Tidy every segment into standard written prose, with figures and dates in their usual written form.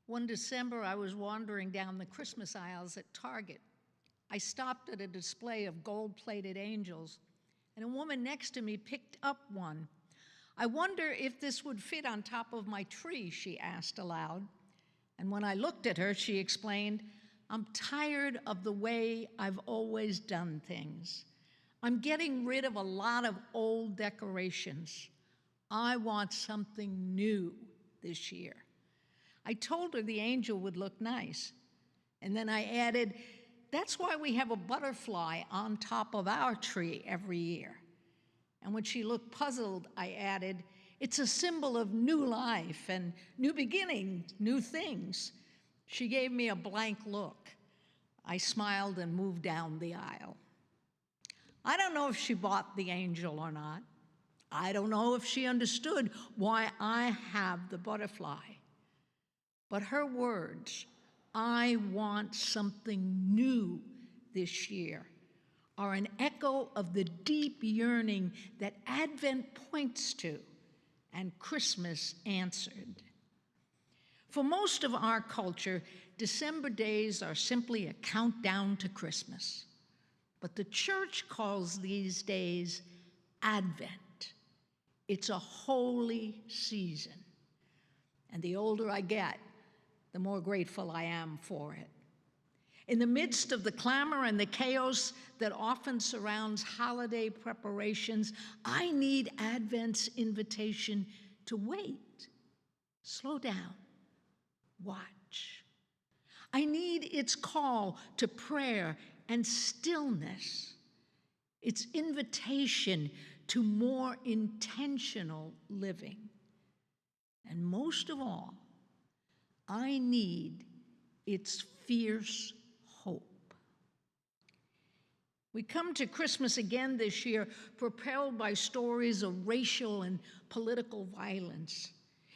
One December, I was wandering down the Christmas aisles at Target. I stopped at a display of gold-plated angels, and a woman next to me picked up one. "I wonder if this would fit on top of my tree," she asked aloud. And when I looked at her, she explained, "I'm tired of the way I've always done things. I'm getting rid of a lot of old decorations. I want something new this year." I told her the angel would look nice. And then I added, "That's why we have a butterfly on top of our tree every year." And when she looked puzzled, I added, "It's a symbol of new life and new beginnings, new things." She gave me a blank look. I smiled and moved down the aisle. I don't know if she bought the angel or not. I don't know if she understood why I have the butterfly. But her words, "I want something new this year," are an echo of the deep yearning that Advent points to and Christmas answered. For most of our culture, December days are simply a countdown to Christmas. But the church calls these days Advent. It's a holy season. And the older I get, the more grateful I am for it. In the midst of the clamor and the chaos that often surrounds holiday preparations, I need Advent's invitation to wait, slow down, watch. I need its call to prayer and stillness, its invitation to more intentional living. And most of all, I need its fierce hope. We come to Christmas again this year propelled by stories of racial and political violence,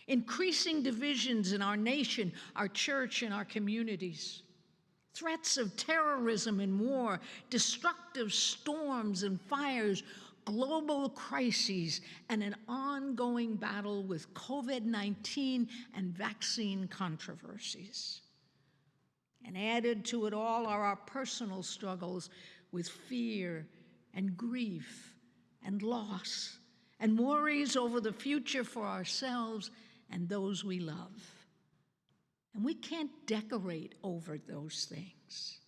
increasing divisions in our nation, our church, and our communities, threats of terrorism and war, destructive storms and fires, global crises, and an ongoing battle with COVID-19 and vaccine controversies. And added to it all are our personal struggles with fear and grief and loss and worries over the future for ourselves and those we love. And we can't decorate over those things.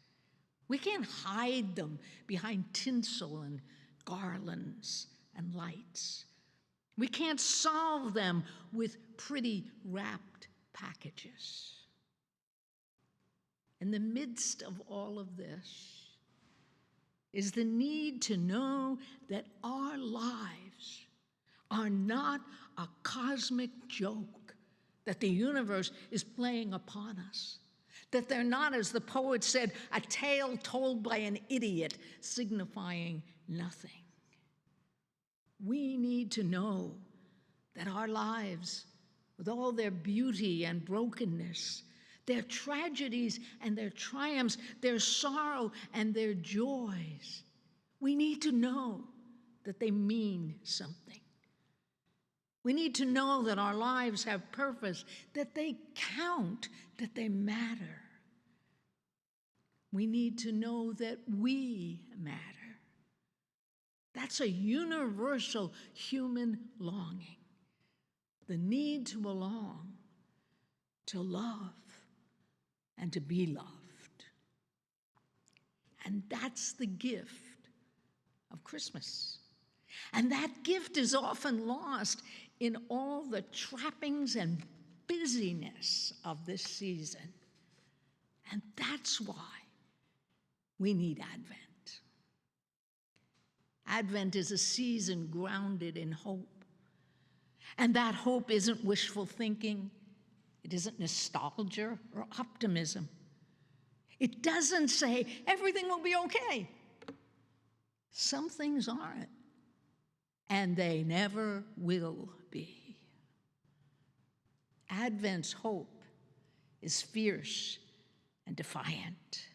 We can't hide them behind tinsel and garlands and lights. We can't solve them with pretty wrapped packages. In the midst of all of this is the need to know that our lives are not a cosmic joke that the universe is playing upon us, that they're not, as the poet said, a tale told by an idiot signifying nothing. We need to know that our lives, with all their beauty and brokenness, their tragedies and their triumphs, their sorrow and their joys, we need to know that they mean something. We need to know that our lives have purpose, that they count, that they matter. We need to know that we matter. That's a universal human longing, the need to belong, to love, and to be loved. And that's the gift of Christmas. And that gift is often lost in all the trappings and busyness of this season. And that's why we need Advent. Advent is a season grounded in hope. And that hope isn't wishful thinking. It isn't nostalgia or optimism. It doesn't say everything will be okay. Some things aren't, and they never will be. Advent's hope is fierce and defiant.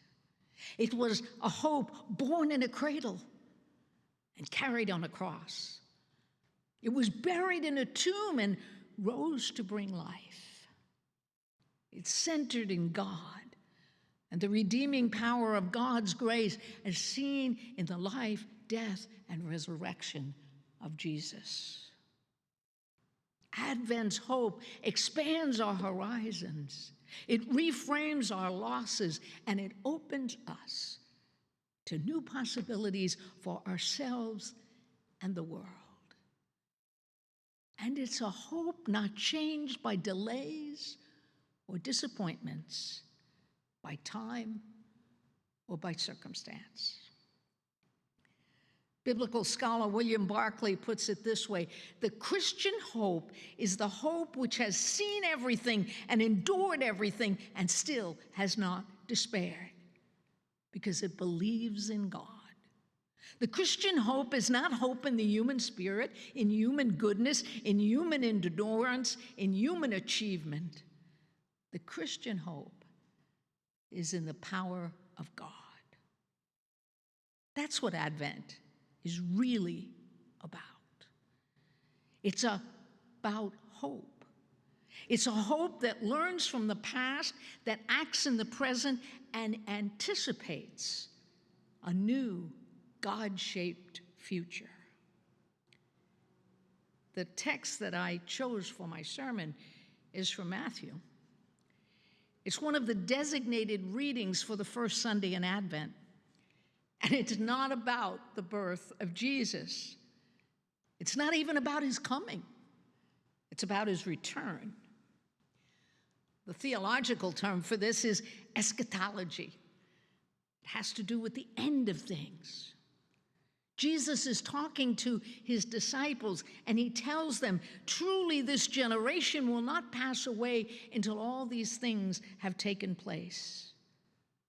It was a hope born in a cradle and carried on a cross. It was buried in a tomb and rose to bring life. It's centered in God and the redeeming power of God's grace as seen in the life, death, and resurrection of Jesus. Advent's hope expands our horizons. It reframes our losses, and it opens us to new possibilities for ourselves and the world. And it's a hope not changed by delays or disappointments, by time or by circumstance. Biblical scholar William Barclay puts it this way: the Christian hope is the hope which has seen everything and endured everything and still has not despaired, because it believes in God. The Christian hope is not hope in the human spirit, in human goodness, in human endurance, in human achievement. The Christian hope is in the power of God. That's what Advent is really about. It's about hope. It's a hope that learns from the past, that acts in the present, and anticipates a new God-shaped future. The text that I chose for my sermon is from Matthew. It's one of the designated readings for the first Sunday in Advent. And it's not about the birth of Jesus. It's not even about his coming. It's about his return. The theological term for this is eschatology. It has to do with the end of things. Jesus is talking to his disciples, and he tells them, truly this generation will not pass away until all these things have taken place.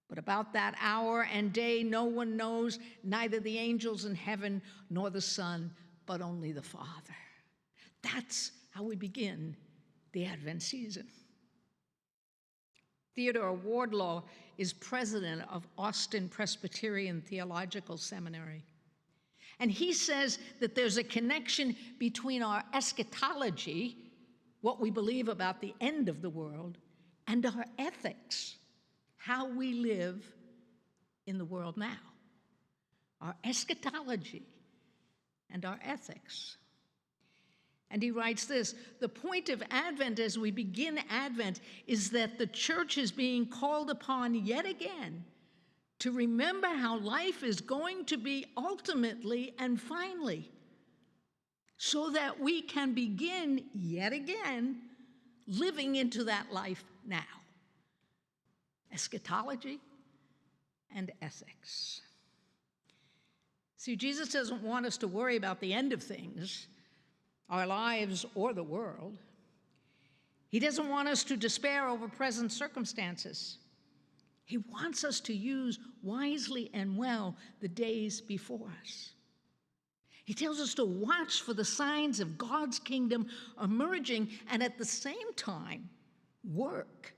But about that hour and day no one knows, neither the angels in heaven nor the Son, but only the Father. That's how we begin the Advent season. Theodore Wardlaw is president of Austin Presbyterian Theological Seminary. And he says that there's a connection between our eschatology, what we believe about the end of the world, and our ethics, how we live in the world now. Our eschatology and our ethics. And he writes this: the point of Advent as we begin Advent is that the church is being called upon yet again to remember how life is going to be ultimately and finally, so that we can begin yet again living into that life now. Eschatology and ethics. See, Jesus doesn't want us to worry about the end of things, our lives or the world. He doesn't want us to despair over present circumstances. He wants us to use wisely and well the days before us. He tells us to watch for the signs of God's kingdom emerging and at the same time work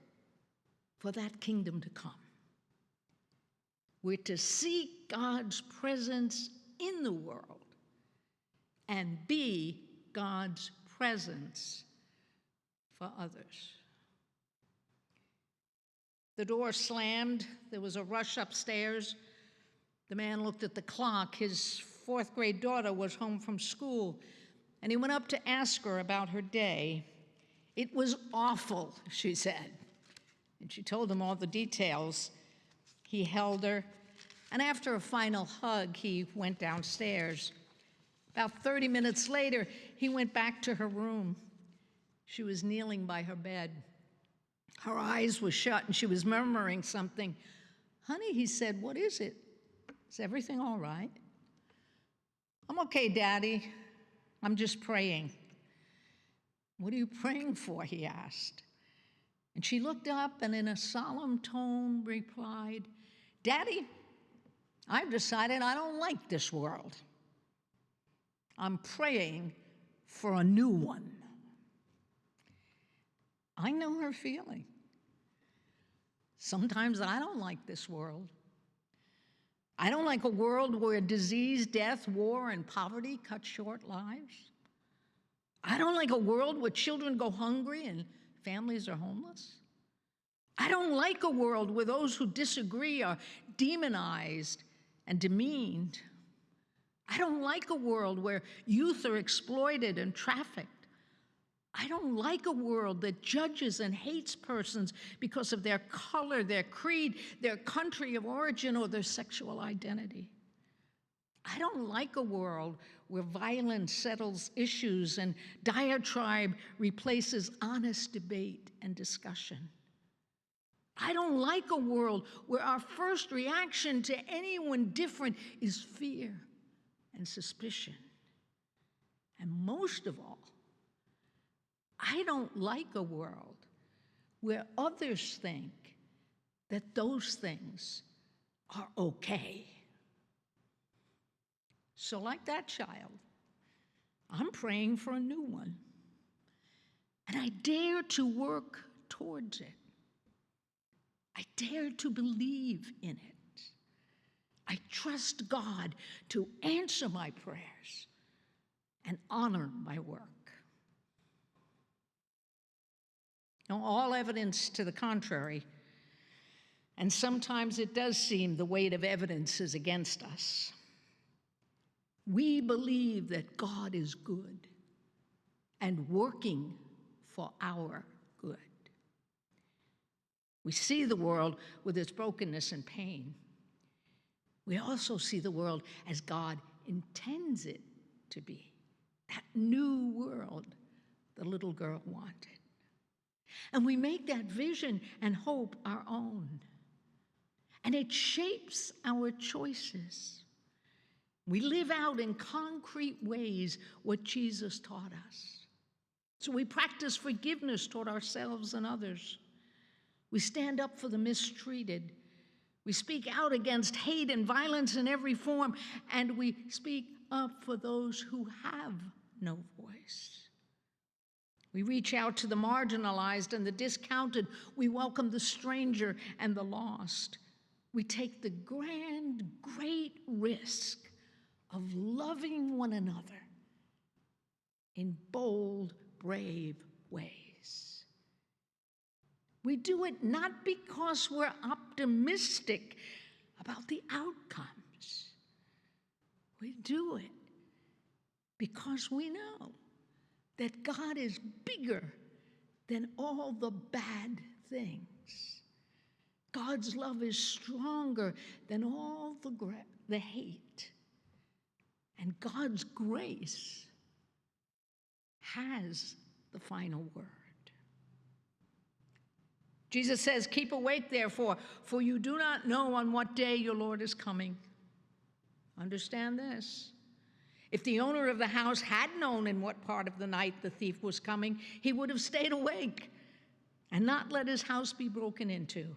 for that kingdom to come. We're to seek God's presence in the world and be God's presence for others. The door slammed. There was a rush upstairs. The man looked at the clock. His fourth grade daughter was home from school, and he went up to ask her about her day. It was awful, she said. And she told him all the details. He held her, and after a final hug, he went downstairs. About 30 minutes later, he went back to her room. She was kneeling by her bed. Her eyes were shut, and she was murmuring something. Honey, he said, what is it? Is everything all right? I'm okay, Daddy. I'm just praying. What are you praying for? He asked. And she looked up and in a solemn tone replied, Daddy, I've decided I don't like this world. I'm praying for a new one. I know her feeling. Sometimes I don't like this world. I don't like a world where disease, death, war, and poverty cut short lives. I don't like a world where children go hungry and families are homeless. I don't like a world where those who disagree are demonized and demeaned. I don't like a world where youth are exploited and trafficked. I don't like a world that judges and hates persons because of their color, their creed, their country of origin, or their sexual identity. I don't like a world where violence settles issues and diatribe replaces honest debate and discussion. I don't like a world where our first reaction to anyone different is fear and suspicion. And most of all, I don't like a world where others think that those things are okay. So like that child, I'm praying for a new one. And I dare to work towards it. I dare to believe in it. I trust God to answer my prayers and honor my work. Now, all evidence to the contrary, and sometimes it does seem the weight of evidence is against us. We believe that God is good and working for our good. We see the world with its brokenness and pain. We also see the world as God intends it to be, that new world the little girl wanted. And we make that vision and hope our own. And it shapes our choices. We live out in concrete ways what Jesus taught us. So we practice forgiveness toward ourselves and others. We stand up for the mistreated. We speak out against hate and violence in every form, and we speak up for those who have no voice. We reach out to the marginalized and the discounted. We welcome the stranger and the lost. We take the grand, great risk of loving one another in bold, brave ways. We do it not because we're optimistic about the outcomes. We do it because we know that God is bigger than all the bad things. God's love is stronger than all the hate. And God's grace has the final word. Jesus says, "Keep awake, therefore, for you do not know on what day your Lord is coming." Understand this. If the owner of the house had known in what part of the night the thief was coming, he would have stayed awake and not let his house be broken into.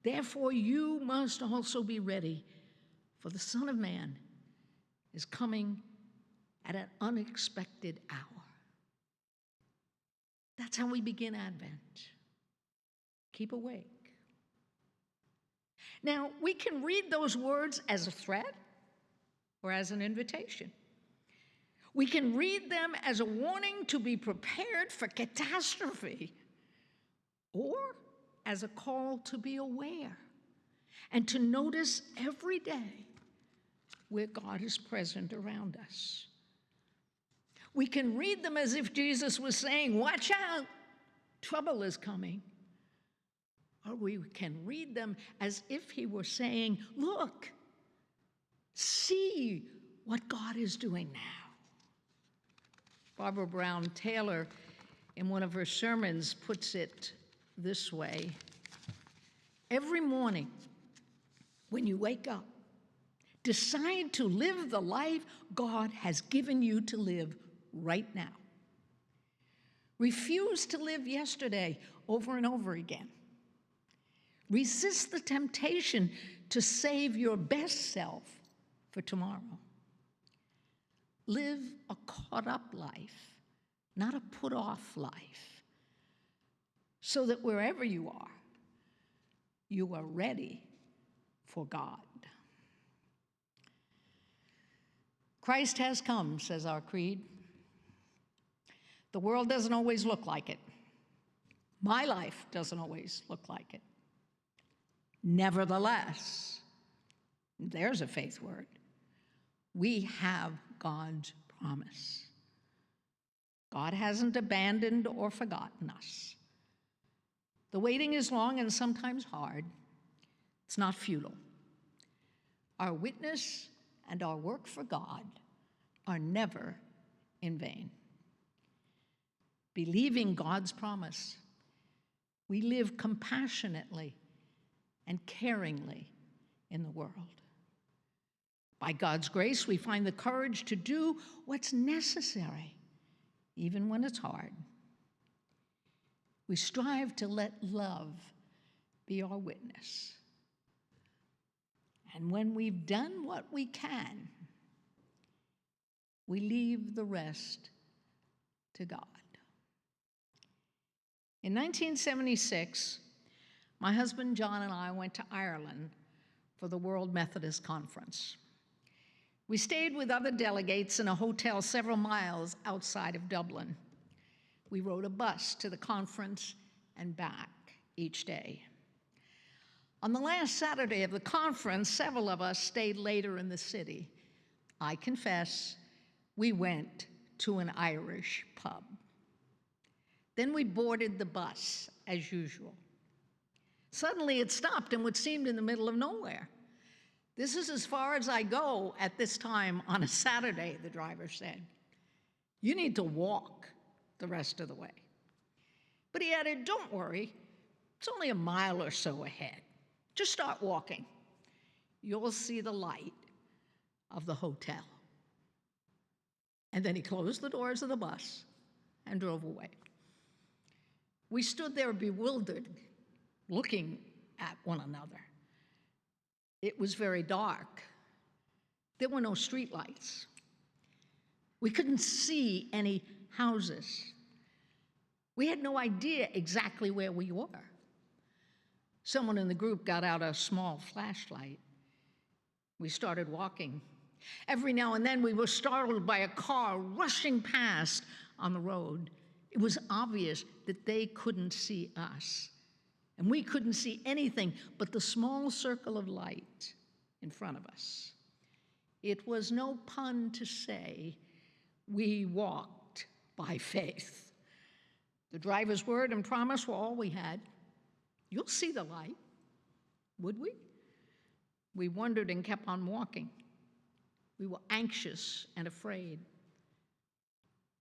Therefore, you must also be ready, for the Son of Man is coming at an unexpected hour. That's how we begin Advent. Keep awake. Now, we can read those words as a threat or as an invitation. We can read them as a warning to be prepared for catastrophe, or as a call to be aware and to notice every day where God is present around us. We can read them as if Jesus was saying, "Watch out, trouble is coming." Or we can read them as if he were saying, "Look, see what God is doing now." Barbara Brown Taylor, in one of her sermons, puts it this way: every morning when you wake up, decide to live the life God has given you to live right now. Refuse to live yesterday over and over again. Resist the temptation to save your best self for tomorrow. Live a caught-up life, not a put-off life, so that wherever you are ready for God. Christ has come, says our creed. The world doesn't always look like it. My life doesn't always look like it. Nevertheless, there's a faith word, we have God's promise. God hasn't abandoned or forgotten us. The waiting is long and sometimes hard. It's not futile. Our witness and our work for God are never in vain. Believing God's promise, we live compassionately and caringly in the world. By God's grace, we find the courage to do what's necessary, even when it's hard. We strive to let love be our witness. And when we've done what we can, we leave the rest to God. In 1976, my husband John and I went to Ireland for the World Methodist Conference. We stayed with other delegates in a hotel several miles outside of Dublin. We rode a bus to the conference and back each day. On the last Saturday of the conference, several of us stayed later in the city. I confess, we went to an Irish pub. Then we boarded the bus, as usual. Suddenly it stopped in what seemed in the middle of nowhere. "This is as far as I go at this time on a Saturday," the driver said. "You need to walk the rest of the way." But he added, "Don't worry, it's only a mile or so ahead. Just start walking. You'll see the light of the hotel." And then he closed the doors of the bus and drove away. We stood there bewildered, looking at one another. It was very dark. There were no streetlights. We couldn't see any houses. We had no idea exactly where we were. Someone in the group got out a small flashlight. We started walking. Every now and then we were startled by a car rushing past on the road. It was obvious that they couldn't see us, and we couldn't see anything but the small circle of light in front of us. It was no pun to say we walked by faith. The driver's word and promise were all we had. "You'll see the light." Would we? We wondered and kept on walking. We were anxious and afraid.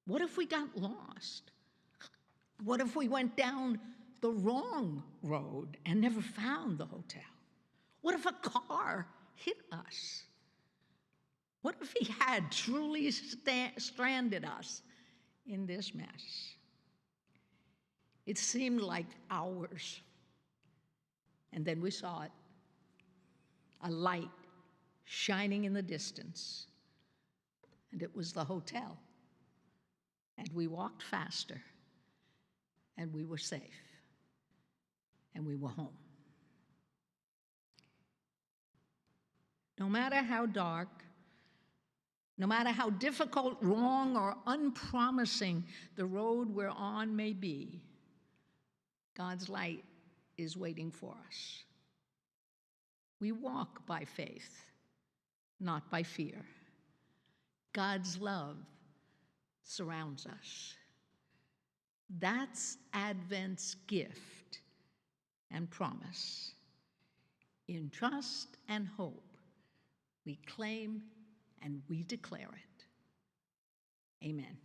What if we got lost? What if we went down the wrong road and never found the hotel? What if a car hit us? What if he had truly stranded us in this mess? It seemed like hours. And then we saw it, a light shining in the distance. And it was the hotel. And we walked faster. And we were safe. And we were home. No matter how dark, no matter how difficult, wrong, or unpromising the road we're on may be, God's light is waiting for us. We walk by faith, not by fear. God's love surrounds us. That's Advent's gift and promise. In trust and hope, we claim and we declare it. Amen.